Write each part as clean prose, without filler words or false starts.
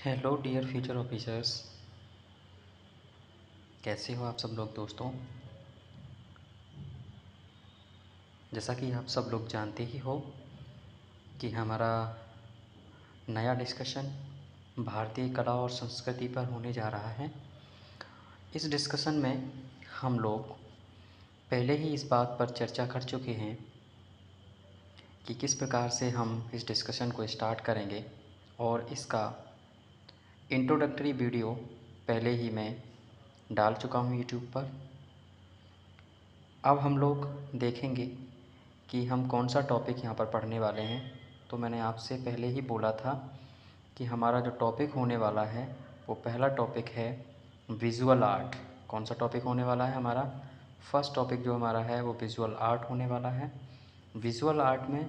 Hello dear future officers, कैसे हो आप सब लोग दोस्तों। जैसा कि आप सब लोग जानते ही हो कि हमारा नया डिस्कशन भारतीय कला और संस्कृति पर होने जा रहा है। इस डिस्कशन में हम लोग पहले ही इस बात पर चर्चा कर चुके हैं कि किस प्रकार से हम इस डिस्कशन को स्टार्ट करेंगे, और इसका इंट्रोडक्टरी वीडियो पहले ही मैं डाल चुका हूँ यूट्यूब पर। अब हम लोग देखेंगे कि हम कौन सा टॉपिक यहाँ पर पढ़ने वाले हैं। तो मैंने आपसे पहले ही बोला था कि हमारा जो टॉपिक होने वाला है वो पहला टॉपिक है विज़ुअल आर्ट। कौन सा टॉपिक होने वाला है हमारा? फर्स्ट टॉपिक जो हमारा है वो विज़ुअल आर्ट होने वाला है। विज़ुअल आर्ट में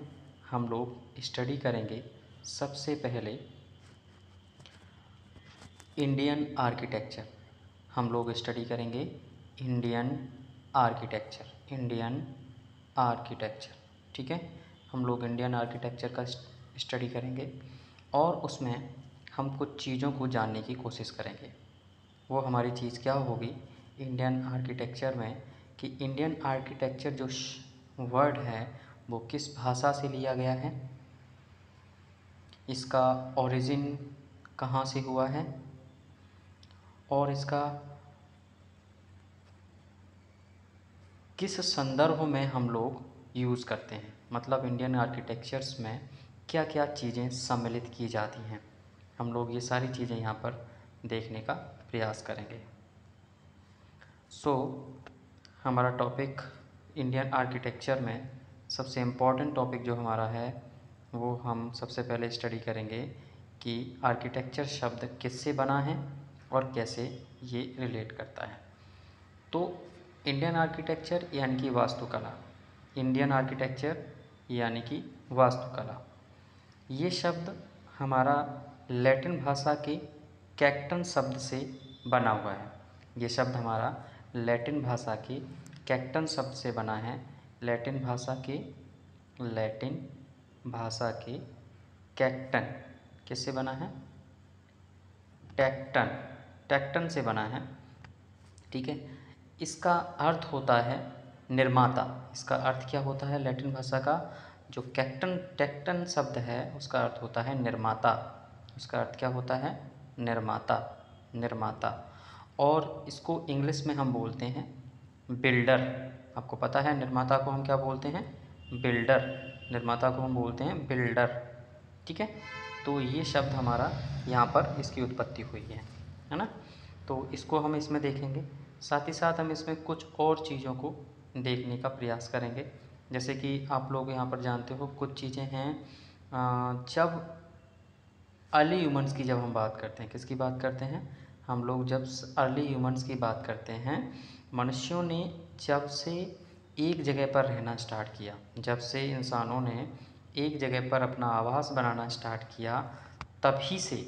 हम लोग स्टडी करेंगे सबसे पहले इंडियन आर्किटेक्चर। हम लोग स्टडी करेंगे इंडियन आर्किटेक्चर। ठीक है, हम लोग इंडियन आर्किटेक्चर का स्टडी करेंगे और उसमें हम कुछ चीज़ों को जानने की कोशिश करेंगे। वो हमारी चीज़ क्या होगी इंडियन आर्किटेक्चर में, कि इंडियन आर्किटेक्चर जो वर्ड है वो किस भाषा से लिया गया है, इसका ओरिजिन कहाँ से हुआ है, और इसका किस संदर्भ में हम लोग यूज़ करते हैं। मतलब इंडियन आर्किटेक्चर्स में क्या क्या चीज़ें सम्मिलित की जाती हैं, हम लोग ये सारी चीज़ें यहाँ पर देखने का प्रयास करेंगे। हमारा टॉपिक इंडियन आर्किटेक्चर में सबसे इम्पॉर्टेंट टॉपिक जो हमारा है वो हम सबसे पहले स्टडी करेंगे कि आर्किटेक्चर शब्द किससे बना है और कैसे ये रिलेट करता है। तो इंडियन आर्किटेक्चर यानी कि वास्तुकला, इंडियन आर्किटेक्चर यानी कि वास्तुकला, ये शब्द हमारा लैटिन भाषा के कैक्टन शब्द से बना हुआ है। ये शब्द हमारा लैटिन भाषा के कैक्टन शब्द से बना है। लैटिन भाषा के कैक्टन किससे बना है? टेक्टन से बना है। ठीक है, इसका अर्थ होता है निर्माता। इसका अर्थ क्या होता है? लैटिन भाषा का जो टेक्टन शब्द है उसका अर्थ होता है निर्माता। उसका अर्थ क्या होता है? निर्माता। और इसको इंग्लिश में हम बोलते हैं बिल्डर। आपको पता है निर्माता को हम क्या बोलते हैं? बिल्डर। निर्माता को हम बोलते हैं बिल्डर। ठीक है, तो ये शब्द हमारा यहाँ पर इसकी उत्पत्ति हुई है ना। तो इसको हम इसमें देखेंगे, साथ ही साथ हम इसमें कुछ और चीज़ों को देखने का प्रयास करेंगे। जैसे कि आप लोग यहाँ पर जानते हो कुछ चीज़ें हैं, जब अर्ली ह्यूमंस की जब हम बात करते हैं, किसकी बात करते हैं हम लोग? जब अर्ली ह्यूमंस की बात करते हैं, मनुष्यों ने जब से एक जगह पर रहना स्टार्ट किया, जब से इंसानों ने एक जगह पर अपना आवास बनाना स्टार्ट किया, तभी से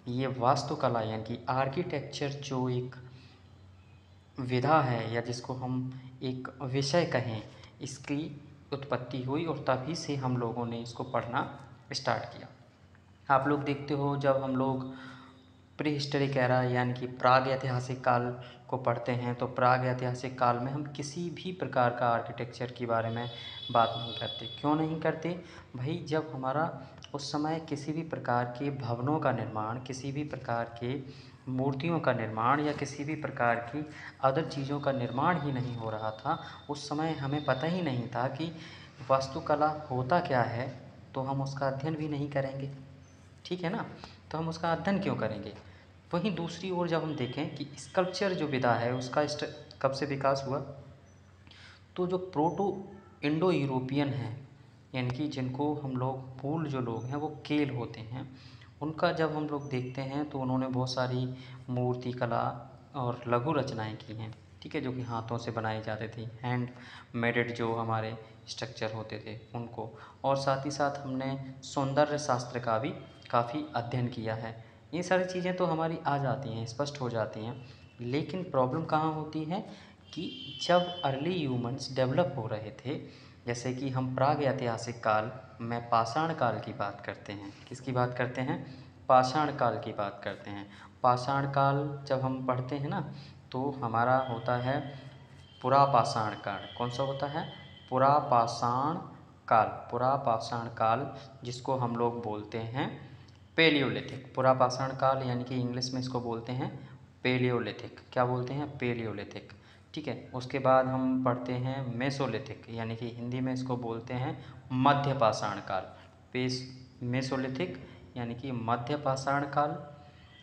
ये वास्तुकला यानी कि आर्किटेक्चर जो एक विधा है या जिसको हम एक विषय कहें, इसकी उत्पत्ति हुई और तभी से हम लोगों ने इसको पढ़ना स्टार्ट किया। आप लोग देखते हो जब हम लोग प्री हिस्टोरिक एरा यानी कि प्राग ऐतिहासिक काल को पढ़ते हैं, तो प्राग ऐतिहासिक काल में हम किसी भी प्रकार का आर्किटेक्चर के बारे में बात नहीं करते। क्यों नहीं करते भाई? जब हमारा उस समय किसी भी प्रकार के भवनों का निर्माण, किसी भी प्रकार के मूर्तियों का निर्माण या किसी भी प्रकार की अदर चीज़ों का निर्माण ही नहीं हो रहा था, उस समय हमें पता ही नहीं था कि वास्तुकला होता क्या है, तो हम उसका अध्ययन भी नहीं करेंगे। ठीक है ना, तो हम उसका अध्ययन क्यों करेंगे? वहीं दूसरी ओर जब हम देखें कि स्कल्पचर जो विधा है उसका कब से विकास हुआ, तो जो प्रोटो इंडो यूरोपियन हैं, यानी कि जिनको हम लोग मूल जो लोग हैं वो केल होते हैं, उनका जब हम लोग देखते हैं तो उन्होंने बहुत सारी मूर्ति कला और लघु रचनाएं की हैं। ठीक है, जो कि हाथों से बनाई जाती थी, हैंड मेडेड जो हमारे स्ट्रक्चर होते थे उनको। और साथ ही साथ हमने सौंदर्य शास्त्र का भी काफ़ी अध्ययन किया है। ये सारी चीज़ें तो हमारी आ जाती हैं, स्पष्ट हो जाती हैं, लेकिन प्रॉब्लम कहाँ होती है कि जब अर्ली ह्यूमंस डेवलप हो रहे थे, जैसे कि हम प्राग ऐतिहासिक काल में पाषाण काल की बात करते हैं। किसकी बात करते हैं? पाषाण काल की बात करते हैं। पाषाण काल जब हम पढ़ते हैं ना, तो हमारा होता है पुरापाषाण काल। कौन सा होता है? पुरापाषाण काल। पुरापाषाण काल, जिसको हम लोग बोलते हैं पेलियोलिथिक। पुरापाषाण काल यानी कि इंग्लिश में इसको बोलते हैं पेलियोलिथिक। क्या बोलते हैं? पेलियोलिथिक। ठीक है। उसके बाद हम पढ़ते हैं मेसोलिथिक, यानी कि हिंदी में इसको बोलते हैं मध्यपाषाण काल। मेसोलिथिक यानी कि मध्यपाषाण काल।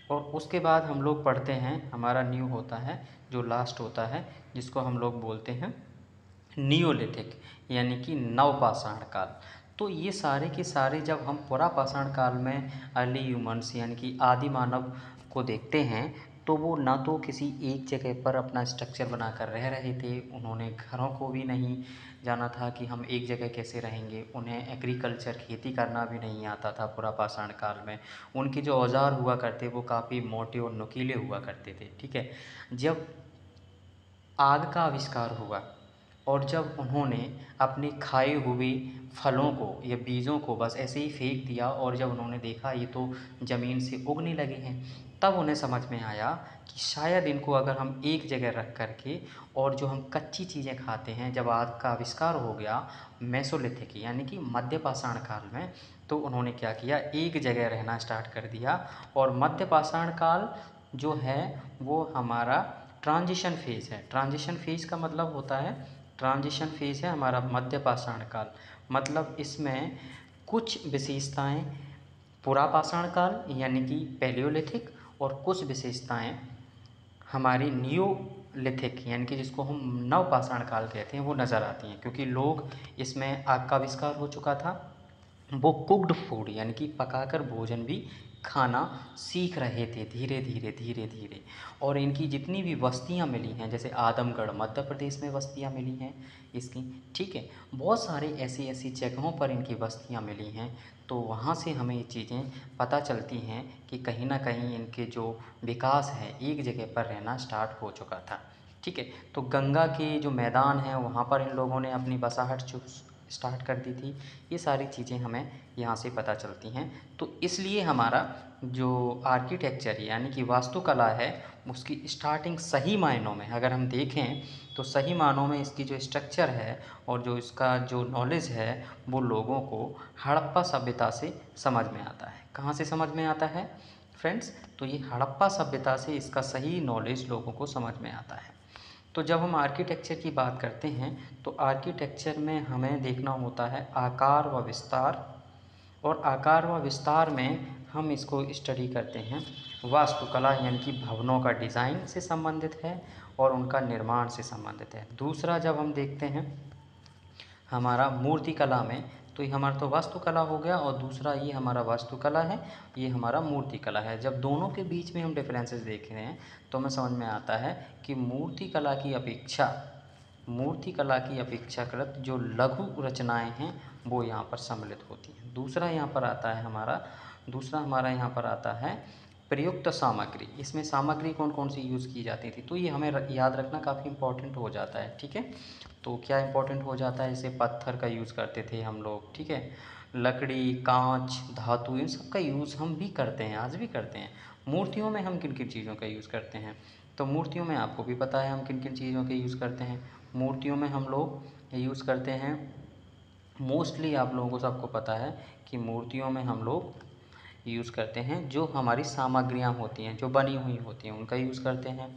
और उसके बाद हम लोग पढ़ते हैं, हमारा न्यू होता है जो लास्ट होता है, जिसको हम लोग बोलते हैं नियोलिथिक, यानी कि नवपाषाण काल। तो ये सारे के सारे जब हम पुरापाषाण काल में अर्ली ह्यूमन्स यानी कि आदि मानव को देखते हैं, तो वो ना तो किसी एक जगह पर अपना स्ट्रक्चर बनाकर रह रहे थे, उन्होंने घरों को भी नहीं जाना था कि हम एक जगह कैसे रहेंगे, उन्हें एग्रीकल्चर खेती करना भी नहीं आता था पुरापाषाण काल में। उनके जो औजार हुआ करते वो काफ़ी मोटे और नुकीले हुआ करते थे। ठीक है। जब आग का आविष्कार हुआ और जब उन्होंने अपने खाए हुए फलों को या बीजों को बस ऐसे ही फेंक दिया, और जब उन्होंने देखा ये तो ज़मीन से उगने लगे हैं, तब उन्हें समझ में आया कि शायद इनको अगर हम एक जगह रख कर के, और जो हम कच्ची चीज़ें खाते हैं, जब आग का आविष्कार हो गया मेसोलिथिक यानी कि मध्यपाषाण काल में, तो उन्होंने क्या किया, एक जगह रहना स्टार्ट कर दिया। और मध्यपाषाण काल जो है वो हमारा ट्रांजिशन फेज़ है। ट्रांजिशन फेज़ का मतलब होता है, ट्रांजिशन फेज़ है हमारा मध्यपाषाण काल। मतलब इसमें कुछ विशेषताएं पुरापाषाण काल यानी कि पैलियोलिथिक, और कुछ विशेषताएं हमारी नियोलिथिक यानी कि जिसको हम नवपाषाण काल कहते हैं वो नज़र आती हैं, क्योंकि लोग इसमें आग का आविष्कार हो चुका था, वो कुक्ड फूड यानी कि पकाकर भोजन भी खाना सीख रहे थे धीरे धीरे धीरे धीरे। और इनकी जितनी भी बस्तियां मिली हैं, जैसे आदमगढ़ मध्य प्रदेश में बस्तियां मिली हैं इसकी। ठीक है। बहुत सारे ऐसी ऐसी जगहों पर इनकी बस्तियां मिली हैं, तो वहाँ से हमें ये चीज़ें पता चलती हैं कि कहीं ना कहीं इनके जो विकास है एक जगह पर रहना स्टार्ट हो चुका था। ठीक है। तो गंगा के जो मैदान हैं वहाँ पर इन लोगों ने अपनी बसाहट स्टार्ट कर दी थी। ये सारी चीज़ें हमें यहाँ से पता चलती हैं। तो इसलिए हमारा जो आर्किटेक्चर यानी कि वास्तुकला है, उसकी स्टार्टिंग सही मायनों में अगर हम देखें, तो सही मायनों में इसकी जो स्ट्रक्चर है और जो इसका जो नॉलेज है, वो लोगों को हड़प्पा सभ्यता से समझ में आता है। कहाँ से समझ में आता है फ्रेंड्स? तो ये हड़प्पा सभ्यता से इसका सही नॉलेज लोगों को समझ में आता है। तो जब हम आर्किटेक्चर की बात करते हैं, तो आर्किटेक्चर में हमें देखना होता है आकार व विस्तार, और आकार व विस्तार में हम इसको स्टडी करते हैं वास्तुकला यानी कि भवनों का डिज़ाइन से संबंधित है और उनका निर्माण से संबंधित है। दूसरा जब हम देखते हैं हमारा मूर्तिकला में, तो ये हमारा तो वास्तुकला हो गया, और दूसरा ये हमारा वास्तुकला है, ये हमारा मूर्तिकला है। जब दोनों के बीच में हम डिफरेंसेस देख रहे हैं, तो हमें समझ में आता है कि मूर्तिकला की अपेक्षाकृत जो लघु रचनाएं हैं वो यहाँ पर सम्मिलित होती हैं। दूसरा हमारा यहाँ पर आता है प्रयुक्त सामग्री। इसमें सामग्री कौन कौन सी यूज़ की जाती थी, तो ये हमें याद रखना काफ़ी इम्पोर्टेंट हो जाता है। ठीक है। तो क्या इम्पोर्टेंट हो जाता है, जैसे पत्थर का यूज़ करते थे हम लोग। ठीक है। लकड़ी, कांच, धातु, इन सब का यूज़ हम भी करते हैं, आज भी करते हैं। मूर्तियों में हम किन किन चीज़ों का यूज़ करते हैं, तो मूर्तियों में आपको भी पता है हम किन किन चीज़ों के यूज़ करते हैं। मूर्तियों में हम लोग यूज़ करते हैं, मोस्टली आप लोगों को सबको पता है कि मूर्तियों में हम लोग यूज़ करते हैं जो हमारी सामग्रियाँ होती हैं, जो बनी हुई होती हैं, उनका यूज़ करते हैं।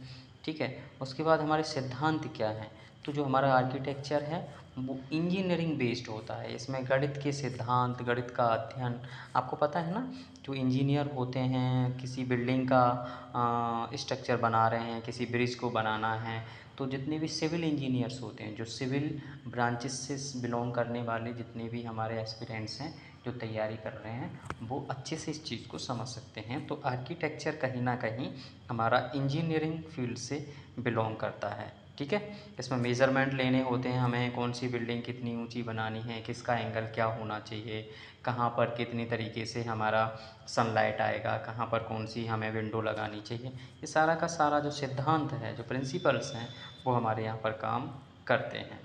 ठीक है। उसके बाद हमारे सिद्धांत क्या हैं, तो जो हमारा आर्किटेक्चर है वो इंजीनियरिंग बेस्ड होता है। इसमें गणित के सिद्धांत, गणित का अध्ययन, आपको पता है ना, जो इंजीनियर होते हैं किसी बिल्डिंग का स्ट्रक्चर बना रहे हैं, किसी ब्रिज को बनाना है, तो जितने भी सिविल इंजीनियर्स होते हैं, जो सिविल ब्रांचेस से बिलोंग करने वाले जितने भी हमारे एस्पिरेंट्स हैं जो तैयारी कर रहे हैं, वो अच्छे से इस चीज़ को समझ सकते हैं। तो आर्किटेक्चर कहीं ना कहीं हमारा इंजीनियरिंग फील्ड से बिलोंग करता है। ठीक है। इसमें मेज़रमेंट लेने होते हैं हमें, कौन सी बिल्डिंग कितनी ऊंची बनानी है, किसका एंगल क्या होना चाहिए, कहाँ पर कितनी तरीके से हमारा सनलाइट आएगा, कहाँ पर कौन सी हमें विंडो लगानी चाहिए, ये सारा का सारा जो सिद्धांत है, जो प्रिंसिपल्स हैं, वो हमारे यहाँ पर काम करते हैं।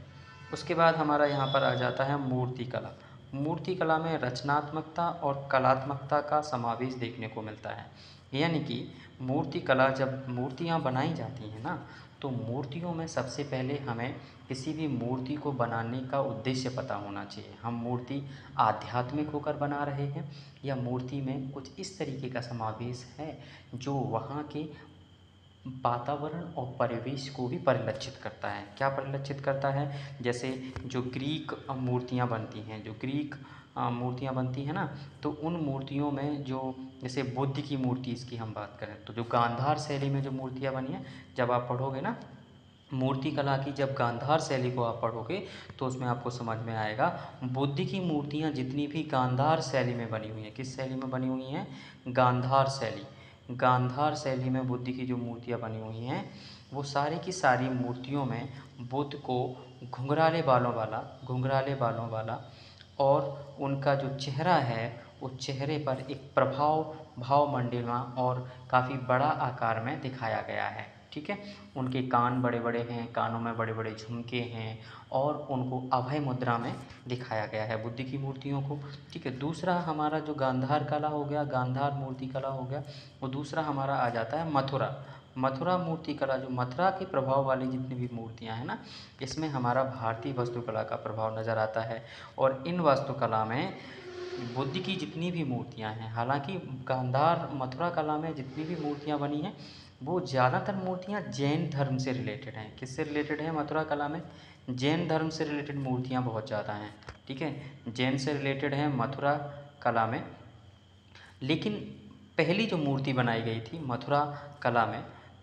उसके बाद हमारा यहाँ पर आ जाता है मूर्तिकला। मूर्ति कला में रचनात्मकता और कलात्मकता का समावेश देखने को मिलता है। यानी कि मूर्ति कला, जब मूर्तियाँ बनाई जाती हैं ना, तो मूर्तियों में सबसे पहले हमें किसी भी मूर्ति को बनाने का उद्देश्य पता होना चाहिए। हम मूर्ति आध्यात्मिक होकर बना रहे हैं या मूर्ति में कुछ इस तरीके का समावेश है जो वहाँ के वातावरण और परिवेश को भी परिलक्षित करता है। क्या परिलक्षित करता है? जैसे जो ग्रीक मूर्तियाँ बनती हैं, जो ग्रीक मूर्तियाँ बनती हैं ना, तो उन मूर्तियों में जो, जैसे बुद्ध की मूर्ति इसकी हम बात करें, तो जो गांधार शैली में जो मूर्तियाँ बनी हैं, जब आप पढ़ोगे ना मूर्ति कला की, जब गांधार शैली को आप पढ़ोगे तो उसमें आपको समझ में आएगा बुद्ध की मूर्तियाँ जितनी भी गांधार शैली में बनी हुई हैं। किस शैली में बनी हुई हैं? गांधार शैली। गांधार शैली में बुद्ध की जो मूर्तियाँ बनी हुई हैं, वो सारी की सारी मूर्तियों में बुद्ध को घुंघराले बालों वाला और उनका जो चेहरा है, उस चेहरे पर एक भाव मंडिमा और काफ़ी बड़ा आकार में दिखाया गया है। ठीक है, उनके कान बड़े बड़े हैं, कानों में बड़े बड़े झुमके हैं और उनको अभय मुद्रा में दिखाया गया है बुद्ध की मूर्तियों को। ठीक है, दूसरा हमारा जो गांधार कला हो गया, गांधार मूर्ति कला हो गया, वो दूसरा हमारा आ जाता है मथुरा मूर्ति कला। जो मथुरा के प्रभाव वाली जितनी भी मूर्तियाँ हैं ना, इसमें हमारा भारतीय वास्तुकला का प्रभाव नज़र आता है। और इन वास्तुकला में बुद्ध की जितनी भी मूर्तियाँ हैं, हालांकि गांधार मथुरा कला में जितनी भी मूर्तियाँ बनी हैं, वो ज़्यादातर मूर्तियाँ जैन धर्म से रिलेटेड हैं। किससे रिलेटेड है? मथुरा कला में जैन धर्म से रिलेटेड मूर्तियाँ बहुत ज़्यादा हैं। ठीक है, जैन से रिलेटेड है मथुरा कला में। लेकिन पहली जो मूर्ति बनाई गई थी मथुरा कला में,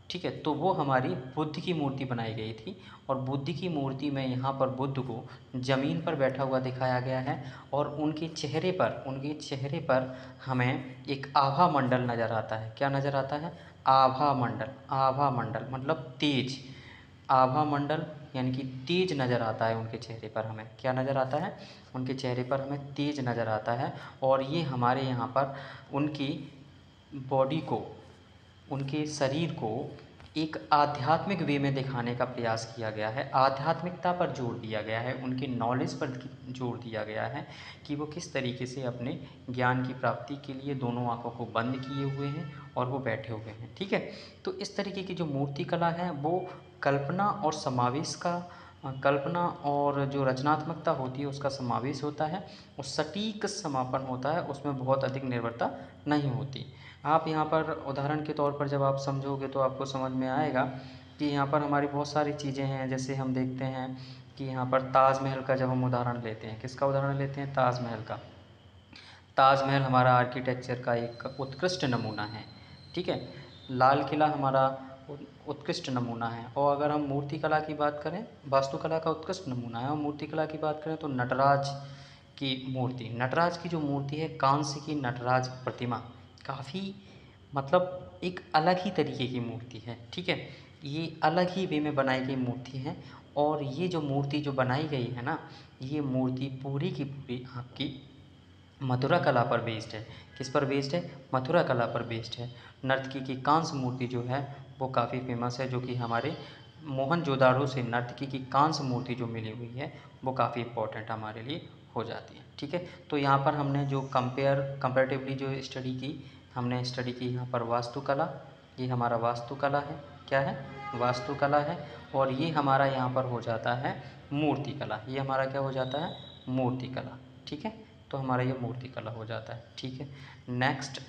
ठीक है, तो वो हमारी बुद्ध की मूर्ति बनाई गई थी। और बुद्ध की मूर्ति में यहाँ पर बुद्ध को ज़मीन पर बैठा हुआ दिखाया गया है और उनके चेहरे पर हमें एक आभा मंडल नज़र आता है। क्या नज़र आता है? आभा मंडल मतलब तेज। आभा मंडल यानी कि तेज नज़र आता है उनके चेहरे पर हमें। क्या नज़र आता है? उनके चेहरे पर हमें तेज नज़र आता है। और ये हमारे यहाँ पर उनकी बॉडी को, उनके शरीर को एक आध्यात्मिक वे में दिखाने का प्रयास किया गया है। आध्यात्मिकता पर जोर दिया गया है, उनके नॉलेज पर जोर दिया गया है कि वो किस तरीके से अपने ज्ञान की प्राप्ति के लिए दोनों आँखों को बंद किए हुए हैं और वो बैठे हुए हैं। ठीक है, तो इस तरीके की जो मूर्ति कला है वो कल्पना और समावेश का, कल्पना और जो रचनात्मकता होती है उसका समावेश होता है और सटीक समापन होता है, उसमें बहुत अधिक निर्भरता नहीं होती। आप यहाँ पर उदाहरण के तौर पर जब आप समझोगे तो आपको समझ में आएगा कि यहाँ पर हमारी बहुत सारी चीज़ें हैं। जैसे हम देखते हैं कि यहाँ पर ताजमहल का जब हम उदाहरण लेते हैं, किसका उदाहरण लेते हैं? ताजमहल का। ताजमहल हमारा आर्किटेक्चर का एक उत्कृष्ट नमूना है। ठीक है, लाल किला हमारा उत्कृष्ट नमूना है। और अगर हम मूर्ति कला की बात करें, वास्तुकला का उत्कृष्ट नमूना है, और मूर्ति कला की बात करें तो नटराज की जो मूर्ति है, कांस्य की नटराज प्रतिमा, काफ़ी मतलब एक अलग ही तरीके की मूर्ति है। ठीक है, ये अलग ही वे में बनाई गई मूर्ति है। और ये जो मूर्ति जो बनाई गई है ना, ये मूर्ति पूरी की पूरी आपकी मथुरा कला पर बेस्ड है। किस पर बेस्ड है? मथुरा कला पर बेस्ड है। नर्तकी की कांस्य मूर्ति जो है वो काफ़ी फेमस है, जो कि हमारे मोहनजोदाड़ो से नर्तकी की कांस्य मूर्ति जो मिली हुई है वो काफ़ी इम्पोर्टेंट हमारे लिए हो जाती है। ठीक है, तो यहाँ पर हमने जो कंपेरेटिवली जो स्टडी की यहाँ पर वास्तुकला, ये हमारा वास्तुकला है। क्या है? वास्तुकला है। और ये हमारा यहाँ पर हो जाता है मूर्ति कला। ये हमारा क्या हो जाता है? मूर्ति कला। ठीक है, तो हमारा ये मूर्ति कला हो जाता है। ठीक है, नेक्स्ट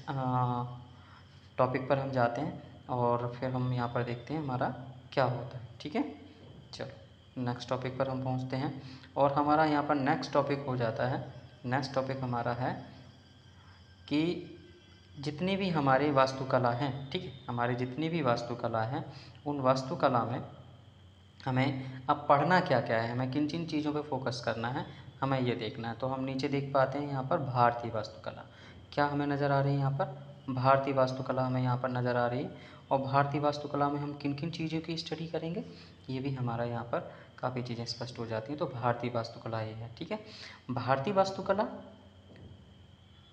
टॉपिक पर हम जाते हैं और फिर हम यहाँ पर देखते हैं हमारा क्या होता है। ठीक है, चलो नेक्स्ट टॉपिक पर हम पहुँचते हैं और हमारा यहाँ पर नेक्स्ट टॉपिक हो जाता है, नेक्स्ट टॉपिक हमारा है कि जितनी भी हमारी वास्तुकला हैं, ठीक है, हमारी जितनी भी वास्तुकला हैं, उन वास्तुकला में हमें अब पढ़ना क्या क्या है, हमें किन किन चीज़ों पे फोकस करना है, हमें ये देखना है। तो हम नीचे देख पाते हैं यहाँ पर भारतीय वास्तुकला। क्या हमें नज़र आ रही है? यहाँ पर भारतीय वास्तुकला हमें यहाँ पर नज़र आ रही है। और भारतीय वास्तुकला में हम किन किन चीज़ों की स्टडी करेंगे, ये भी हमारा यहाँ पर काफ़ी चीज़ें स्पष्ट हो जाती हैं। तो भारतीय वास्तुकला ये है। ठीक है,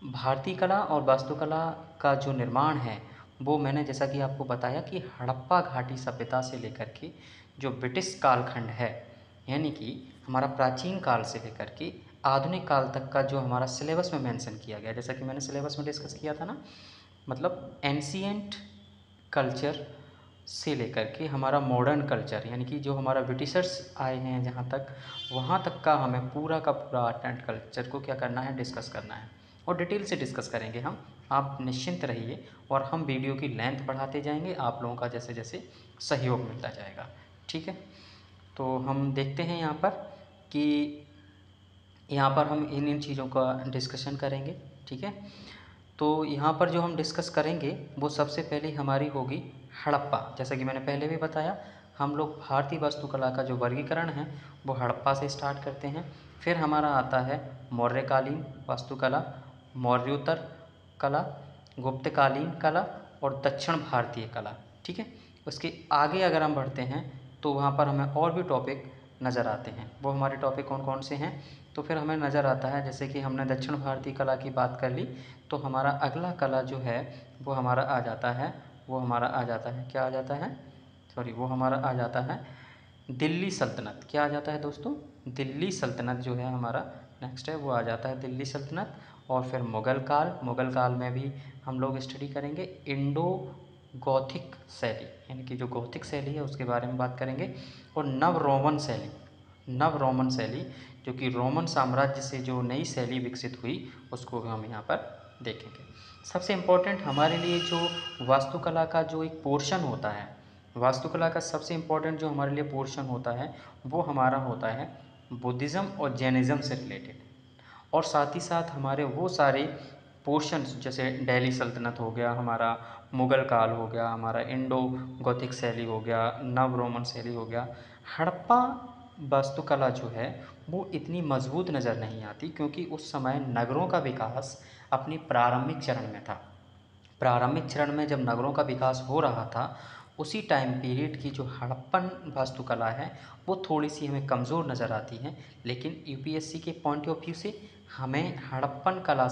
भारतीय कला और वास्तुकला का जो निर्माण है वो मैंने जैसा कि आपको बताया कि हड़प्पा घाटी सभ्यता से लेकर के जो ब्रिटिश कालखंड है, यानी कि हमारा प्राचीन काल से लेकर के आधुनिक काल तक का जो हमारा सिलेबस में मेंशन किया गया, जैसा कि मैंने सिलेबस में डिस्कस किया था ना, मतलब एंशिएंट कल्चर से लेकर के हमारा मॉडर्न कल्चर, यानी कि जो हमारा ब्रिटिशर्स आए हैं जहाँ तक, वहाँ तक का हमें पूरा का पूरा आर्ट एंड कल्चर को क्या करना है, डिस्कस करना है और डिटेल से डिस्कस करेंगे हम। आप निश्चिंत रहिए और हम वीडियो की लेंथ बढ़ाते जाएंगे आप लोगों का जैसे जैसे सहयोग मिलता जाएगा। ठीक है, तो हम देखते हैं यहाँ पर कि यहाँ पर हम इन इन चीज़ों का डिस्कशन करेंगे। ठीक है, तो यहाँ पर जो हम डिस्कस करेंगे वो सबसे पहले हमारी होगी हड़प्पा। जैसा कि मैंने पहले भी बताया, हम लोग भारतीय वास्तुकला का जो वर्गीकरण है वो हड़प्पा से स्टार्ट करते हैं। फिर हमारा आता है मौर्यकालीन वास्तुकला, मौर्योत्तर कला, गुप्तकालीन कला और दक्षिण भारतीय कला। ठीक है, उसके आगे अगर हम बढ़ते हैं तो वहाँ पर हमें और भी टॉपिक नज़र आते हैं। वो हमारे टॉपिक कौन कौन से हैं, तो फिर हमें नज़र आता है, जैसे कि हमने दक्षिण भारतीय कला की बात कर ली, तो हमारा अगला कला जो है वो हमारा आ जाता है, क्या आ जाता है, सॉरी, वो हमारा आ जाता है दिल्ली सल्तनत। क्या आ जाता है दोस्तों, दिल्ली सल्तनत जो है हमारा नेक्स्ट है, वो आ जाता है दिल्ली सल्तनत। और फिर मुग़ल काल में भी हम लोग स्टडी करेंगे इंडो गॉथिक शैली, यानी कि जो गॉथिक शैली है उसके बारे में बात करेंगे। और नव रोमन शैली जो कि रोमन साम्राज्य से जो नई शैली विकसित हुई उसको हम यहाँ पर देखेंगे। सबसे इम्पोर्टेंट हमारे लिए जो वास्तुकला का जो एक पोर्शन होता है, वास्तुकला का सबसे इम्पोर्टेंट जो हमारे लिए पोर्शन होता है वो हमारा होता है बुद्धिज़्म और जैनिज़्म से रिलेटेड। और साथ ही साथ हमारे वो सारे पोर्शंस, जैसे दिल्ली सल्तनत हो गया हमारा, मुग़ल काल हो गया हमारा, इंडो गॉथिक शैली हो गया, नव रोमन शैली हो गया। हड़प्पा वास्तुकला जो है वो इतनी मजबूत नज़र नहीं आती क्योंकि उस समय नगरों का विकास अपनी प्रारंभिक चरण में था। प्रारंभिक चरण में जब नगरों का विकास हो रहा था उसी टाइम पीरियड की जो हड़प्पन वास्तुकला है वो थोड़ी सी हमें कमज़ोर नज़र आती है। लेकिन यूपीएससी के पॉइंट ऑफ व्यू से हमें हड़प्पन कला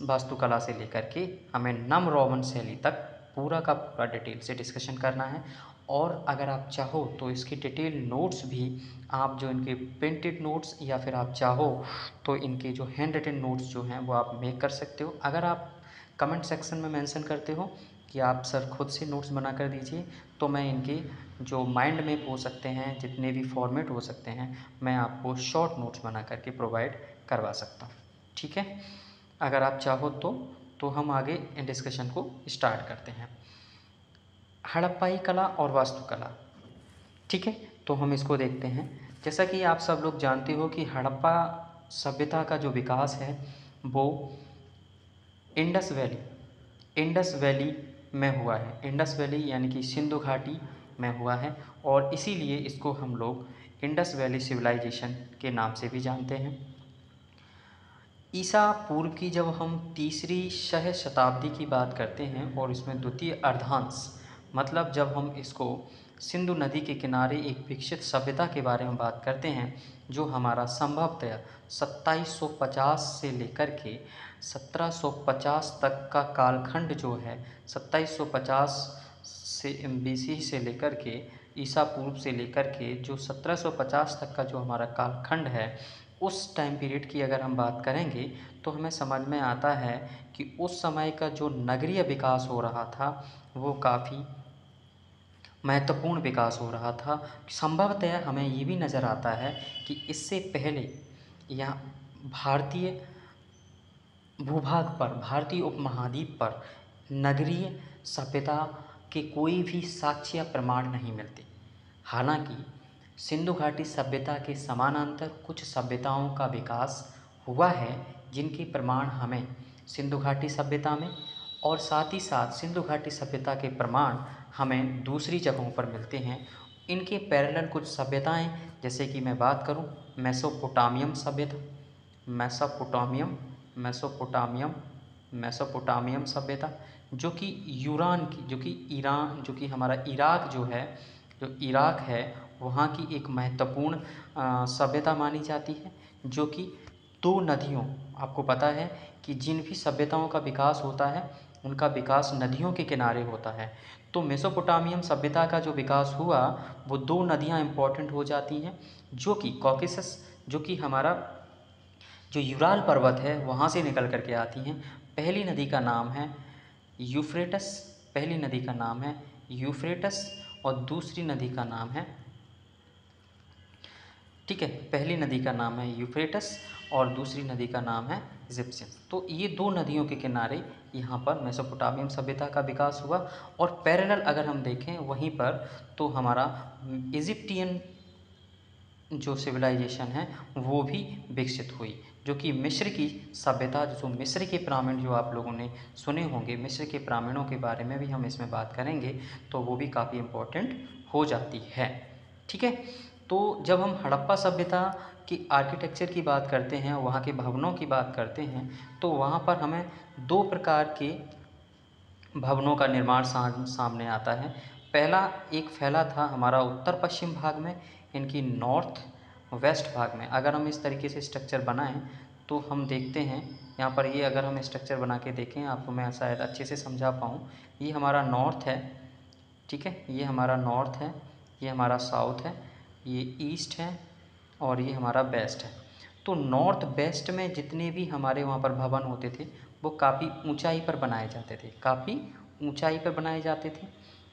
वास्तुकला से लेकर के हमें नव रोमन शैली तक पूरा का पूरा डिटेल से डिस्कशन करना है। और अगर आप चाहो तो इसकी डिटेल नोट्स भी, आप जो इनके प्रिंटेड नोट्स या फिर आप चाहो तो इनके जो हैंड रिटन नोट्स जो हैं वो आप मेक कर सकते हो। अगर आप कमेंट सेक्शन में मेंशन करते हो कि आप सर खुद से नोट्स बना कर दीजिए तो मैं इनके जो माइंड मैप हो सकते हैं, जितने भी फॉर्मेट हो सकते हैं, मैं आपको शॉर्ट नोट्स बना करके प्रोवाइड करवा सकता हूँ। ठीक है, अगर आप चाहो तो हम आगे डिस्कशन को स्टार्ट करते हैं। हड़प्पाई कला और वास्तुकला, ठीक है, तो हम इसको देखते हैं। जैसा कि आप सब लोग जानते हो कि हड़प्पा सभ्यता का जो विकास है वो इंडस वैली में हुआ है। इंडस वैली यानी कि सिंधु घाटी में हुआ है और इसीलिए इसको हम लोग इंडस वैली सिविलाइजेशन के नाम से भी जानते हैं। ईसा पूर्व की जब हम तीसरी शताब्दी की बात करते हैं और इसमें द्वितीय अर्धांश, मतलब जब हम इसको सिंधु नदी के किनारे एक विकसित सभ्यता के बारे में बात करते हैं जो हमारा संभवतः 2750 से लेकर के 1750 तक का कालखंड जो है, 2750 से बीसी से लेकर के ईसा पूर्व से लेकर के जो 1750 तक का जो हमारा कालखंड है, उस टाइम पीरियड की अगर हम बात करेंगे तो हमें समझ में आता है कि उस समय का जो नगरीय विकास हो रहा था वो काफ़ी महत्वपूर्ण विकास हो रहा था। संभवतः हमें ये भी नज़र आता है कि इससे पहले यहाँ भारतीय भूभाग पर, भारतीय उपमहाद्वीप पर नगरीय सभ्यता के कोई भी साक्ष्य या प्रमाण नहीं मिलते। हालांकि सिंधु घाटी सभ्यता के समानांतर कुछ सभ्यताओं का विकास हुआ है जिनके प्रमाण हमें सिंधु घाटी सभ्यता में, और साथ ही साथ सिंधु घाटी सभ्यता के प्रमाण हमें दूसरी जगहों पर मिलते हैं। इनके पैरेलल कुछ सभ्यताएं, जैसे कि मैं बात करूं मेसोपोटामियम सभ्यता, मेसोपोटामियम मेसोपोटामियम मेसोपोटामियम सभ्यता जो कि ईरान, जो कि हमारा इराक जो है, जो इराक है वहाँ की एक महत्वपूर्ण सभ्यता मानी जाती है। जो कि दो नदियों, आपको पता है कि जिन भी सभ्यताओं का विकास होता है उनका विकास नदियों के किनारे होता है। तो मेसोपोटामियम सभ्यता का जो विकास हुआ वो दो नदियाँ इम्पोर्टेंट हो जाती हैं, जो कि कॉकेसस, जो कि हमारा जो यूराल पर्वत है वहाँ से निकल करके आती हैं। पहली नदी का नाम है यूफ्रेटस, पहली नदी का नाम है यूफ्रेटस और दूसरी नदी का नाम है, ठीक है, पहली नदी का नाम है यूफ्रेटस और दूसरी नदी का नाम है इजिप्शियन। तो ये दो नदियों के किनारे यहाँ पर मेसोपोटामियन सभ्यता का विकास हुआ। और पैरेलल अगर हम देखें वहीं पर तो हमारा इजिप्टियन जो सिविलाइजेशन है वो भी विकसित हुई, जो कि मिस्र की सभ्यता, जो मिस्र के पिरामिड जो आप लोगों ने सुने होंगे, मिस्र के पिरामिडों के बारे में भी हम इसमें बात करेंगे, तो वो भी काफ़ी इम्पोर्टेंट हो जाती है। ठीक है, तो जब हम हड़प्पा सभ्यता की आर्किटेक्चर की बात करते हैं, वहाँ के भवनों की बात करते हैं, तो वहाँ पर हमें दो प्रकार के भवनों का निर्माण सामने आता है। पहला एक फैला था हमारा उत्तर पश्चिम भाग में, इनकी नॉर्थ वेस्ट भाग में। अगर हम इस तरीके से स्ट्रक्चर बनाएं तो हम देखते हैं यहाँ पर, ये अगर हम स्ट्रक्चर बना के देखें, आपको मैं शायद अच्छे से समझा पाऊँ। ये हमारा नॉर्थ है, ठीक है, ये हमारा नॉर्थ है, ये हमारा साउथ है, ये ईस्ट है और ये हमारा वेस्ट है। तो नॉर्थ वेस्ट में जितने भी हमारे वहाँ पर भवन होते थे वो काफ़ी ऊंचाई पर बनाए जाते थे, काफ़ी ऊंचाई पर बनाए जाते थे,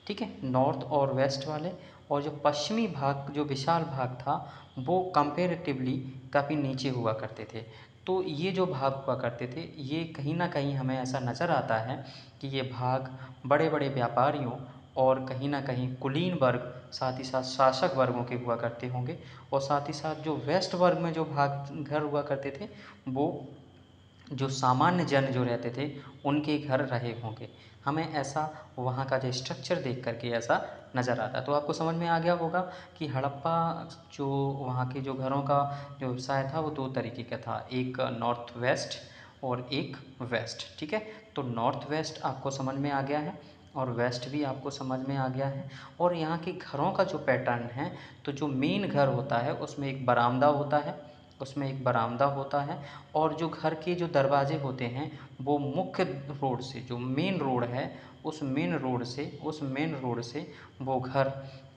ठीक है, नॉर्थ और वेस्ट वाले। और जो पश्चिमी भाग, जो विशाल भाग था, वो कंपेरेटिवली काफ़ी नीचे हुआ करते थे। तो ये जो भाग हुआ करते थे, ये कहीं ना कहीं हमें ऐसा नज़र आता है कि ये भाग बड़े बड़े व्यापारियों और कहीं ना कहीं कुलीन वर्ग, साथ ही साथ शासक वर्गों के हुआ करते होंगे। और साथ ही साथ जो वेस्ट वर्ग में जो भाग घर हुआ करते थे, वो जो सामान्य जन जो रहते थे उनके घर रहे होंगे। हमें ऐसा वहाँ का जो स्ट्रक्चर देख करके ऐसा नज़र आता है। तो आपको समझ में आ गया होगा कि हड़प्पा जो वहाँ के जो घरों का जो व्यवसाय था वो दो तरीके का था, एक नॉर्थ वेस्ट और एक वेस्ट। ठीक है, तो नॉर्थ वेस्ट आपको समझ में आ गया है और वेस्ट भी आपको समझ में आ गया है। और यहाँ के घरों का जो पैटर्न है, तो जो मेन घर होता है उसमें एक बरामदा होता है, उसमें एक बरामदा होता है। और जो घर के जो दरवाजे होते हैं वो मुख्य रोड से, जो मेन रोड है उस मेन रोड से वो घर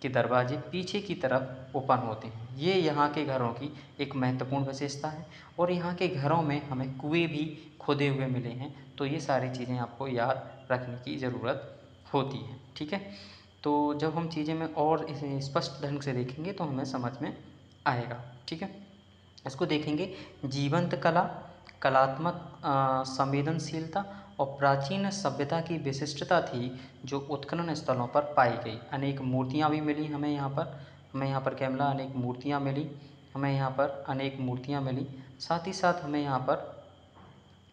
के दरवाजे पीछे की तरफ ओपन होते हैं। ये यहाँ के घरों की एक महत्वपूर्ण विशेषता है। और यहाँ के घरों में हमें कुएं भी खोदे हुए मिले हैं। तो ये सारी चीज़ें आपको याद रखने की ज़रूरत होती है। ठीक है, तो जब हम चीज़ें में और इसे स्पष्ट ढंग से देखेंगे तो हमें समझ में आएगा। ठीक है, इसको देखेंगे, जीवंत कला, कलात्मक संवेदनशीलता और प्राचीन सभ्यता की विशिष्टता थी जो उत्खनन स्थलों पर पाई गई। अनेक मूर्तियाँ भी मिली हमें यहाँ पर, अनेक मूर्तियाँ मिली हमें यहाँ पर, अनेक मूर्तियाँ मिली। साथ ही साथ हमें यहाँ पर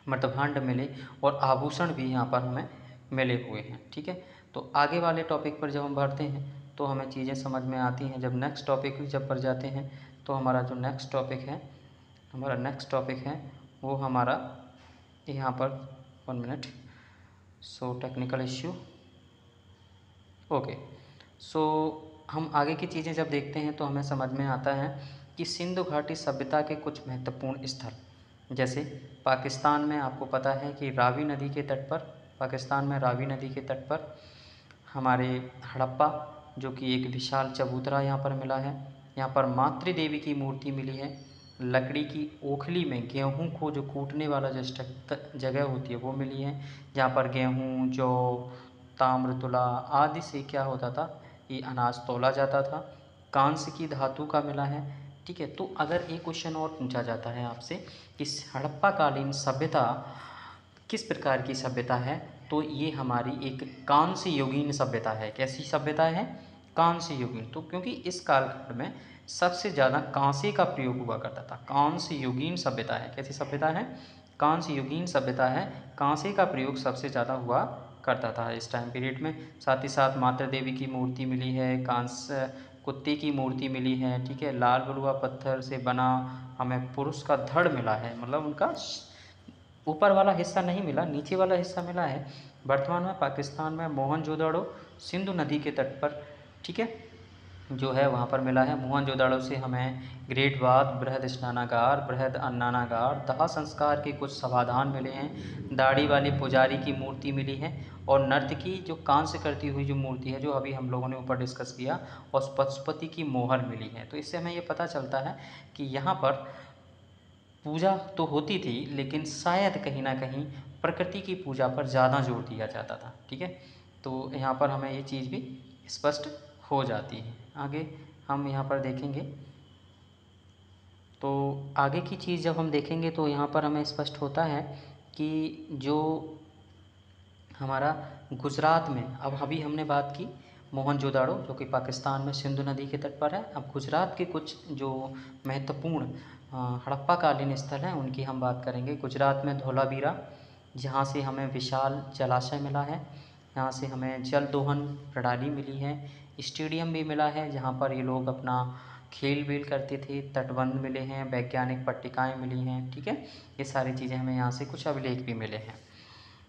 मृतभांड मिले और आभूषण भी यहाँ पर हमें मिले हुए हैं। ठीक है, तो आगे वाले टॉपिक पर जब हम बढ़ते हैं तो हमें चीज़ें समझ में आती हैं। जब नेक्स्ट टॉपिक जब पर जाते हैं तो हमारा जो नेक्स्ट टॉपिक है वो हमारा यहाँ पर 1 minute, so technical issue, okay. So हम आगे की चीज़ें जब देखते हैं तो हमें समझ में आता है कि सिंधु घाटी सभ्यता के कुछ महत्वपूर्ण स्थल, जैसे पाकिस्तान में आपको पता है कि रावी नदी के तट पर, हमारे हड़प्पा, जो कि एक विशाल चबूतरा यहाँ पर मिला है। यहाँ पर मातृ देवी की मूर्ति मिली है। लकड़ी की ओखली में गेहूँ को जो कूटने वाला जो जगह होती है वो मिली है, जहाँ पर गेहूँ, जौ, ताम्र, तुला आदि से क्या होता था, ये अनाज तोला जाता था। कांस्य की धातु का मिला है। ठीक है, तो अगर एक क्वेश्चन और पूछा जाता है आपसे कि हड़प्पा कालीन सभ्यता किस प्रकार की सभ्यता है, तो ये हमारी एक कांस्य युगीन सभ्यता है। कैसी सभ्यता है? कांस्य युगीन। तो क्योंकि इस कालखंड में सबसे ज़्यादा कांसे का प्रयोग हुआ करता था, कांस्य युगीन सभ्यता है। कैसी सभ्यता है? कांस्य युगीन सभ्यता है। कांसे का प्रयोग सबसे ज़्यादा हुआ करता था इस टाइम पीरियड में। साथ ही साथ माता देवी की मूर्ति मिली है, कांस्य कुत्ते की मूर्ति मिली है। ठीक है, लाल बलुआ पत्थर से बना हमें पुरुष का धड़ मिला है, मतलब उनका ऊपर वाला हिस्सा नहीं मिला, नीचे वाला हिस्सा मिला है। वर्तमान में पाकिस्तान में मोहनजोदड़ो सिंधु नदी के तट पर, ठीक है, जो है वहाँ पर मिला है। मोहनजोदड़ो से हमें ग्रेट बाथ, बृहद स्नानागार, बृहद अन्नानागार, दाह संस्कार के कुछ समाधान मिले हैं। दाढ़ी वाले पुजारी की मूर्ति मिली है और नर्तकी जो कांस्य करती हुई जो मूर्ति है, जो अभी हम लोगों ने ऊपर डिस्कस किया, और पशुपति की मोहर मिली है। तो इससे हमें ये पता चलता है कि यहाँ पर पूजा तो होती थी, लेकिन शायद कहीं ना कहीं प्रकृति की पूजा पर ज़्यादा जोर दिया जाता था। ठीक है, तो यहाँ पर हमें ये चीज़ भी स्पष्ट हो जाती है। आगे हम यहाँ पर देखेंगे, तो आगे की चीज़ जब हम देखेंगे तो यहाँ पर हमें स्पष्ट होता है कि जो हमारा गुजरात में, अब अभी हमने बात की मोहनजोदाड़ो जो कि पाकिस्तान में सिंधु नदी के तट पर है। अब गुजरात के कुछ जो महत्वपूर्ण हड़प्पाकालीन स्थल हैं उनकी हम बात करेंगे। गुजरात में धोलावीरा, जहाँ से हमें विशाल जलाशय मिला है, यहाँ से हमें जल दोहन प्रणाली मिली है, स्टेडियम भी मिला है जहाँ पर ये लोग अपना खेल वेल करते थे, तटबंध मिले हैं, वैज्ञानिक पट्टिकाएँ मिली हैं। ठीक है, ये सारी चीज़ें हमें यहाँ से कुछ अभिलेख भी मिले हैं।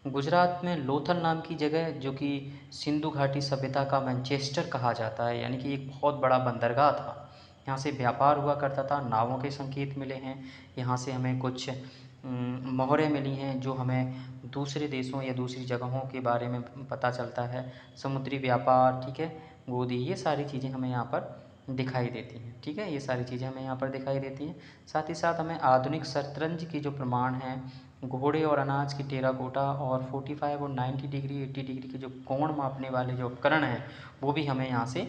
गुजरात में लोथल नाम की जगह, जो कि सिंधु घाटी सभ्यता का मैनचेस्टर कहा जाता है, यानी कि एक बहुत बड़ा बंदरगाह था। यहाँ से व्यापार हुआ करता था, नावों के संकेत मिले हैं। यहाँ से हमें कुछ मोहरें मिली हैं जो हमें दूसरे देशों या दूसरी जगहों के बारे में पता चलता है। समुद्री व्यापार, ठीक है, गोदी, ये सारी चीज़ें हमें यहाँ पर दिखाई देती हैं। ठीक है, ये सारी चीज़ें हमें यहाँ पर दिखाई देती हैं। साथ ही साथ हमें आधुनिक शतरंज की जो प्रमाण हैं, घोड़े और अनाज की टेराकोटा, और 45 और 90 डिग्री 80 डिग्री के जो कोण मापने वाले जो उपकरण हैं वो भी हमें यहाँ से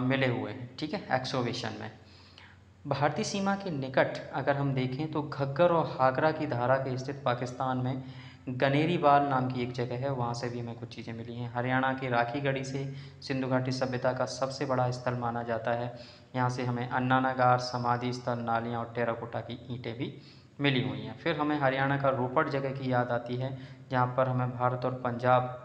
मिले हुए हैं। ठीक है, एक्सोवेशन में। भारतीय सीमा के निकट अगर हम देखें तो घग्गर और हागरा की धारा के स्थित पाकिस्तान में गनेरीवाल नाम की एक जगह है, वहाँ से भी हमें कुछ चीज़ें मिली हैं। हरियाणा के राखी गढ़ी से सिंधु घाटी सभ्यता का सबसे बड़ा स्थल माना जाता है। यहाँ से हमें अन्नानागार, समाधि स्थल, नालियाँ और टेराकोटा की ईंटें भी मिली हुई हैं। फिर हमें हरियाणा का रोपड़ जगह की याद आती है, जहाँ पर हमें भारत और पंजाब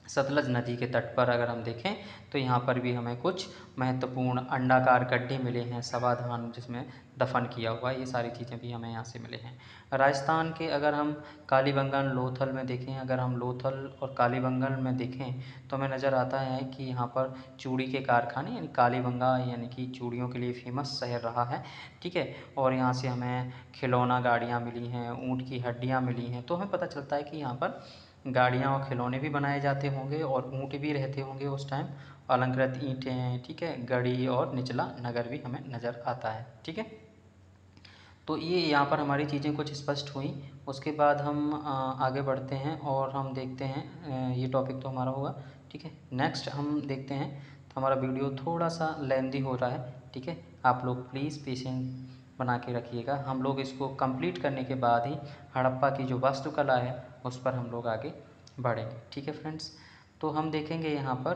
सतलज नदी के तट पर अगर हम देखें तो यहाँ पर भी हमें कुछ महत्वपूर्ण अंडाकार गड्ढे मिले हैं, समाधान जिसमें दफन किया हुआ है, ये सारी चीज़ें भी हमें यहाँ से मिले हैं। राजस्थान के अगर हम कालीबंगन लोथल में देखें, अगर हम लोथल और कालीबंगन में देखें तो हमें नज़र आता है कि यहाँ पर चूड़ी के कारखाने, यानी कालीबंगा यानी कि चूड़ियों के लिए फेमस शहर रहा है। ठीक है, और यहाँ से हमें खिलौना गाड़ियाँ मिली हैं, ऊँट की हड्डियाँ मिली हैं, तो हमें पता चलता है कि यहाँ पर गाड़ियाँ और खिलौने भी बनाए जाते होंगे और ऊँट भी रहते होंगे उस टाइम, अलंकृत ईंटें, ठीक है, गढ़ी और निचला नगर भी हमें नज़र आता है। ठीक है, तो ये यहाँ पर हमारी चीज़ें कुछ स्पष्ट हुई। उसके बाद हम आगे बढ़ते हैं और हम देखते हैं, ये टॉपिक तो हमारा होगा। ठीक है, नेक्स्ट हम देखते हैं। तो हमारा वीडियो थोड़ा सा लेंदी हो रहा है, ठीक है, आप लोग प्लीज़ पेशेंस बना के रखिएगा। हम लोग इसको कंप्लीट करने के बाद ही हड़प्पा की जो वास्तुकला है उस पर हम लोग आगे बढ़ेंगे। ठीक है फ्रेंड्स, तो हम देखेंगे यहाँ पर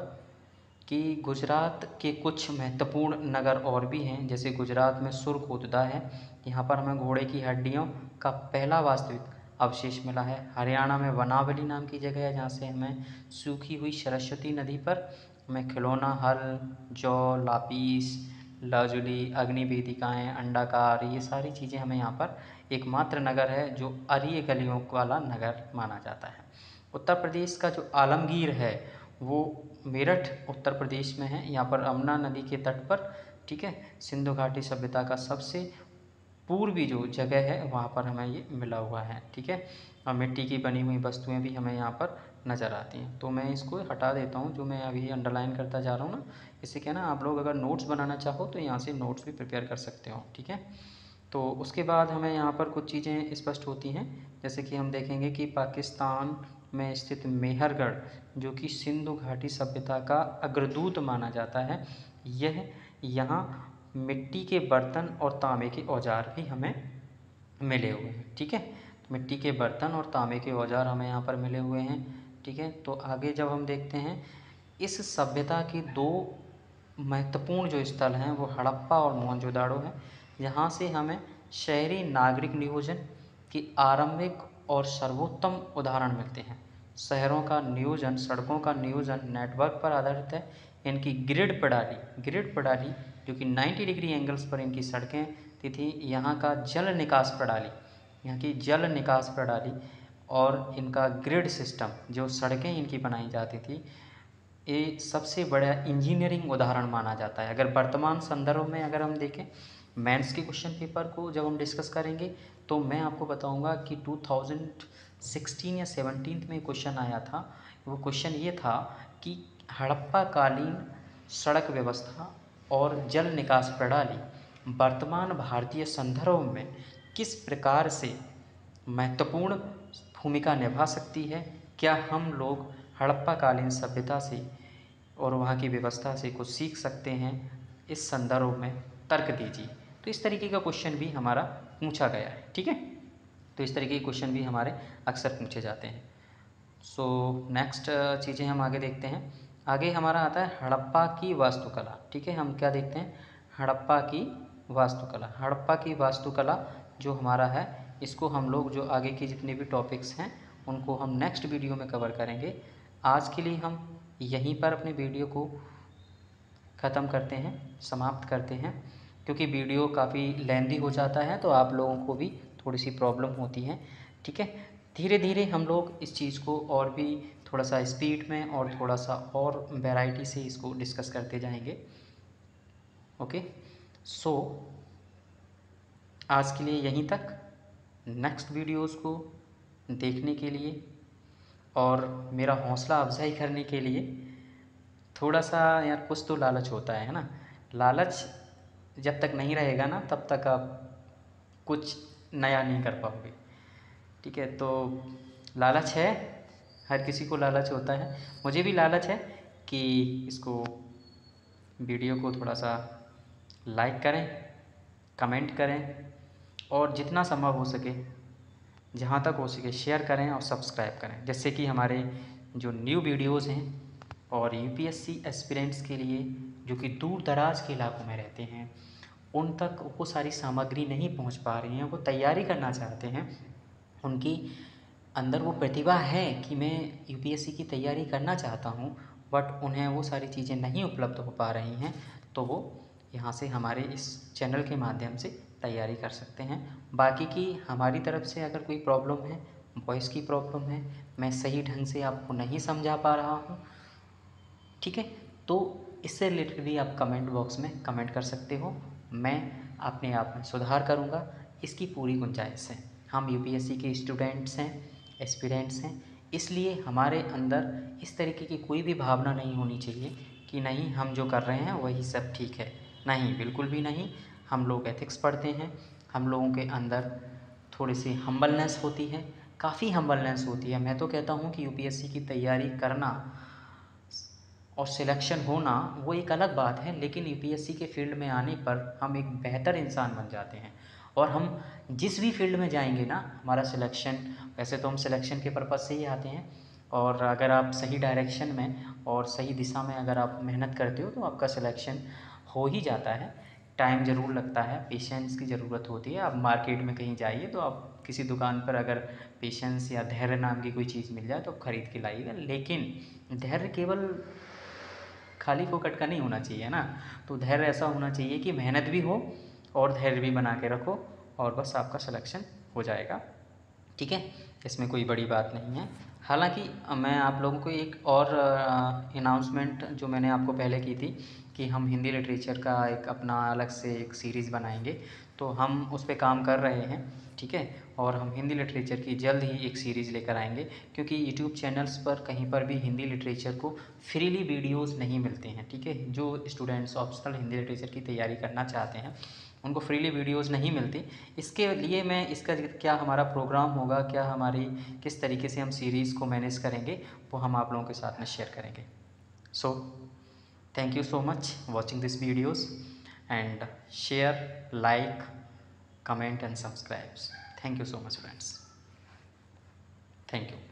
कि गुजरात के कुछ महत्वपूर्ण नगर और भी हैं, जैसे गुजरात में सुरकोतदा है, यहाँ पर हमें घोड़े की हड्डियों का पहला वास्तविक अवशेष मिला है। हरियाणा में वनावली नाम की जगह है, जहाँ से हमें सूखी हुई सरस्वती नदी पर हमें खिलौना हल, जौ, लापीस लाजुली, अग्नि वेदिकाएँ, अंडाकार, ये सारी चीज़ें हमें यहाँ पर एकमात्र नगर है जो अरीय गलियों वाला नगर माना जाता है। उत्तर प्रदेश का जो आलमगीर है वो मेरठ उत्तर प्रदेश में है, यहाँ पर अमना नदी के तट पर। ठीक है, सिंधु घाटी सभ्यता का सबसे पूर्वी जो जगह है वहाँ पर हमें ये मिला हुआ है। ठीक है, और मिट्टी की बनी हुई वस्तुएं भी हमें यहाँ पर नज़र आती हैं। तो मैं इसको हटा देता हूँ, जो मैं अभी अंडरलाइन करता जा रहा हूँ ना, इससे क्या ना, आप लोग अगर नोट्स बनाना चाहो तो यहाँ से नोट्स भी प्रिपेयर कर सकते हो। ठीक है, तो उसके बाद हमें यहाँ पर कुछ चीज़ें स्पष्ट होती हैं, जैसे कि हम देखेंगे कि पाकिस्तान में स्थित मेहरगढ़, जो कि सिंधु घाटी सभ्यता का अग्रदूत माना जाता है, यह यहाँ मिट्टी के बर्तन और तांबे के औजार भी हमें मिले हुए हैं। ठीक है, तो मिट्टी के बर्तन और तांबे के औजार हमें यहाँ पर मिले हुए हैं। ठीक है, तो आगे जब हम देखते हैं, इस सभ्यता के दो महत्वपूर्ण जो स्थल हैं वो हड़प्पा और मोहनजोदाड़ो हैं, यहाँ से हमें शहरी नागरिक नियोजन की आरंभिक और सर्वोत्तम उदाहरण मिलते हैं। शहरों का नियोजन, सड़कों का नियोजन नेटवर्क पर आधारित है। इनकी ग्रिड प्रणाली जो कि 90 डिग्री एंगल्स पर इनकी सड़कें थी। यहाँ का जल निकास प्रणाली, यहाँ की जल निकास प्रणाली और इनका ग्रिड सिस्टम, जो सड़कें इनकी बनाई जाती थी, ये सबसे बड़ा इंजीनियरिंग उदाहरण माना जाता है। अगर वर्तमान संदर्भ में अगर हम देखें, मेंस के क्वेश्चन पेपर को जब हम डिस्कस करेंगे तो मैं आपको बताऊंगा कि 2016 या 17 में क्वेश्चन आया था। वो क्वेश्चन ये था कि हड़प्पा कालीन सड़क व्यवस्था और जल निकास प्रणाली वर्तमान भारतीय संदर्भ में किस प्रकार से महत्वपूर्ण भूमिका निभा सकती है। क्या हम लोग हड़प्पाकालीन सभ्यता से और वहाँ की व्यवस्था से कुछ सीख सकते हैं, इस संदर्भ में तर्क दीजिए। तो इस तरीके का क्वेश्चन भी हमारा पूछा गया है, ठीक है। तो इस तरीके के क्वेश्चन भी हमारे अक्सर पूछे जाते हैं। सो नेक्स्ट चीज़ें हम आगे देखते हैं। आगे हमारा आता है हड़प्पा की वास्तुकला, ठीक है। हम क्या देखते हैं, हड़प्पा की वास्तुकला। हड़प्पा की वास्तुकला जो हमारा है, इसको हम लोग जो आगे की जितने भी टॉपिक्स हैं उनको हम नेक्स्ट वीडियो में कवर करेंगे। आज के लिए हम यहीं पर अपने वीडियो को ख़त्म करते हैं, समाप्त करते हैं, क्योंकि वीडियो काफ़ी लेंदी हो जाता है तो आप लोगों को भी थोड़ी सी प्रॉब्लम होती है, ठीक है। धीरे धीरे हम लोग इस चीज़ को और भी थोड़ा सा स्पीड में और थोड़ा सा और वैरायटी से इसको डिस्कस करते जाएंगे। ओके, सो आज के लिए यहीं तक। नेक्स्ट वीडियोज़ को देखने के लिए और मेरा हौसला अफजाई करने के लिए थोड़ा सा यार कुछ तो लालच होता है ना। लालच जब तक नहीं रहेगा ना तब तक आप कुछ नया नहीं कर पाओगे, ठीक है। तो लालच है, हर किसी को लालच होता है, मुझे भी लालच है कि इसको वीडियो को थोड़ा सा लाइक करें, कमेंट करें और जितना संभव हो सके, जहाँ तक हो सके शेयर करें और सब्सक्राइब करें, जिससे कि हमारे जो न्यू वीडियोज़ हैं और यूपीएससी एस्पिरेंट्स के लिए जो कि दूर दराज के इलाकों में रहते हैं उन तक वो सारी सामग्री नहीं पहुंच पा रही हैं, वो तैयारी करना चाहते हैं, उनकी अंदर वो प्रतिभा है कि मैं यूपीएससी की तैयारी करना चाहता हूँ, बट उन्हें वो सारी चीज़ें नहीं उपलब्ध हो पा रही हैं, तो वो यहाँ से हमारे इस चैनल के माध्यम से तैयारी कर सकते हैं। बाकी की हमारी तरफ से अगर कोई प्रॉब्लम है, वॉइस की प्रॉब्लम है, मैं सही ढंग से आपको नहीं समझा पा रहा हूँ, ठीक है, तो इससे रिलेटेड भी आप कमेंट बॉक्स में कमेंट कर सकते हो। मैं अपने आप में सुधार करूँगा, इसकी पूरी गुंजाइश है। हम यूपीएससी के स्टूडेंट्स हैं, एस्पिरेंट्स हैं, इसलिए हमारे अंदर इस तरीके की कोई भी भावना नहीं होनी चाहिए कि नहीं हम जो कर रहे हैं वही सब ठीक है। नहीं, बिल्कुल भी नहीं। हम लोग एथिक्स पढ़ते हैं, हम लोगों के अंदर थोड़ी सी हम्बलनेस होती है, काफ़ी हम्बलनेस होती है। मैं तो कहता हूँ कि यूपीएससी की तैयारी करना और सिलेक्शन होना वो एक अलग बात है, लेकिन यूपीएससी के फील्ड में आने पर हम एक बेहतर इंसान बन जाते हैं। और हम जिस भी फील्ड में जाएंगे ना, हमारा सिलेक्शन, वैसे तो हम सिलेक्शन के पर्पज़ से ही आते हैं, और अगर आप सही डायरेक्शन में और सही दिशा में अगर आप मेहनत करते हो तो आपका सिलेक्शन हो ही जाता है। टाइम ज़रूर लगता है, पेशेंस की ज़रूरत होती है। आप मार्केट में कहीं जाइए तो आप किसी दुकान पर अगर पेशेंस या धैर्य नाम की कोई चीज़ मिल जाए तो आप ख़रीद के लाइएगा, लेकिन धैर्य केवल खाली फोकट का नहीं होना चाहिए ना। तो धैर्य ऐसा होना चाहिए कि मेहनत भी हो और धैर्य भी बना के रखो और बस आपका सिलेक्शन हो जाएगा, ठीक है। इसमें कोई बड़ी बात नहीं है। हालांकि मैं आप लोगों को एक और अनाउंसमेंट जो मैंने आपको पहले की थी कि हम हिंदी लिटरेचर का एक अपना अलग से एक सीरीज़ बनाएंगे, तो हम उस पर काम कर रहे हैं, ठीक है। और हम हिंदी लिटरेचर की जल्द ही एक सीरीज़ लेकर आएंगे, क्योंकि यूट्यूब चैनल्स पर कहीं पर भी हिंदी लिटरेचर को फ्रीली वीडियोस नहीं मिलते हैं, ठीक है। जो स्टूडेंट्स ऑप्शनल हिंदी लिटरेचर की तैयारी करना चाहते हैं उनको फ्रीली वीडियोस नहीं मिलती। इसके लिए मैं इसका क्या हमारा प्रोग्राम होगा, क्या हमारी किस तरीके से हम सीरीज़ को मैनेज करेंगे, वो हम आप लोगों के साथ में शेयर करेंगे। So thank you so much watching this videos and share, like, comment and subscribe. Thank you so much friends. Thank you.